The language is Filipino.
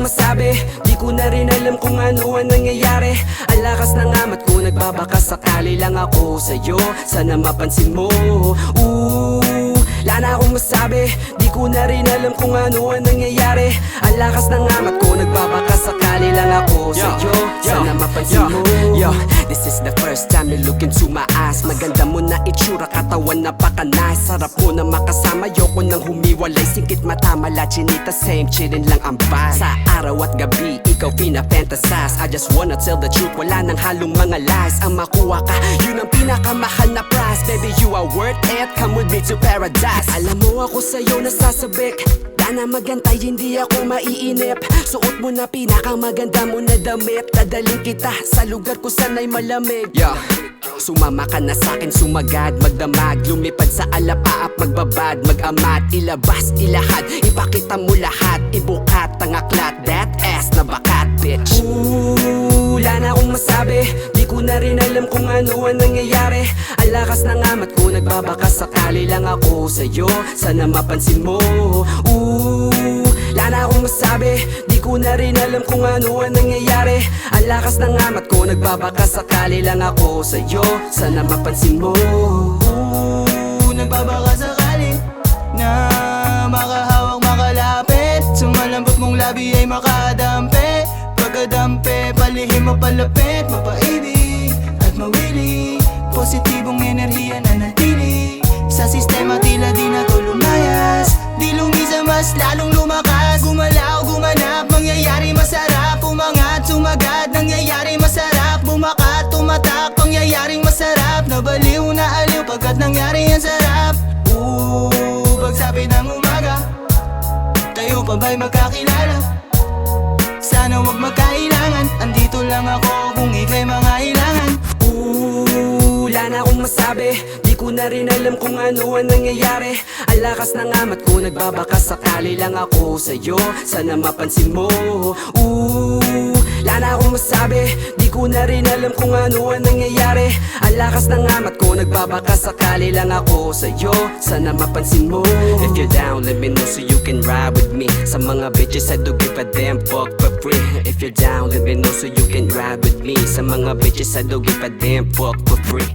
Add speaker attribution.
Speaker 1: akong masabi, di ko na rin alam kung ano ang nangyayari. Ang lakas ng amat ko, nagbabaka sakali lang ako sa'yo. Sana mapansin mo. Wala na akong masabi, di ko na rin alam kung ano ang nangyayari. Ang lakas ng amat ko, nagbabaka sakali lang ako sa'yo. Sana mapansin mo. This is the first time you look into my eyes. Maganda mo na itsura, katawan napaka-nice. Sarap mo na makasama, yoko nang humiwalay. Singkit mata, mala, chinita, same, chillin lang ang vibe. Sa araw at gabi, ikaw pinapantasize. I just wanna tell the truth, wala nang halong mga lies. Ang makuha ka, yun ang pinakamahal na prize. Baby, you are worth it, come with me to paradise. Alam mo ako sa'yo nasasabik, na magantay, hindi ako maiinip. Suot mo na pinakamaganda mo na damit. Dadaling kita sa lugar ko sana'y malamig. Sumama ka na sa'kin, sumagad, magdamag. Lumipad sa alapaap, magbabad, mag-amat. Ilabas, ilahad, ipakita mo lahat. Ibukat ang aklat, that ass na bakat, bitch. Wala na akong masabi, di ko na rin alam kung ano ang nangyayari. Ang lakas ng amat ko, nagbabaka sakali lang ako sa'yo. Sana mapansin mo. Wala na akong masabi, di ko na rin alam kung ano ang nangyayari. Ang lakas ng amat ko, nagbabaka sakali lang ako sa'yo. Sana mapansin mo.
Speaker 2: Nagbabaka sakali na makahawak, makalapit. Sumalambot mong labi ay makadampi. Pagkadampi, palihim mo palapit. Mapaibig at mawili, positibong enerhiya na natili. Sa sistema tila di na to lumayas, di lumisa mas lalong lumakas. Gumalaw, gumanap, mangyayari masarap. Umangat, sumagad, nangyayari masarap. Bumakat, tumatak, pangyayaring masarap. Nabaliw na aliw pagkat nangyari ang sarap. Pagsabi ng umaga, tayo pa ba'y magkakilala? Sana wag magkailangan, andito lang ako kung ika'y mangailangan.
Speaker 1: Wala na akong masabi, di ko na rin alam kung ano ang nangyayari. Ang lakas ng amat ko, nagbabaka sakali lang ako sa'yo. Sana mapansin mo. Wala na akong masabi, di ko na rin alam kung ano ang nangyayari. Ang lakas ng amat ko, nagbabaka sakali lang ako sa'yo. Sana mapansin mo. If you're down, let me know so you can ride with me. Sa mga bitches I do give a damn fuck for free. If you're down, let me know so you can ride with me. Sa mga bitches I do give a damn fuck for free.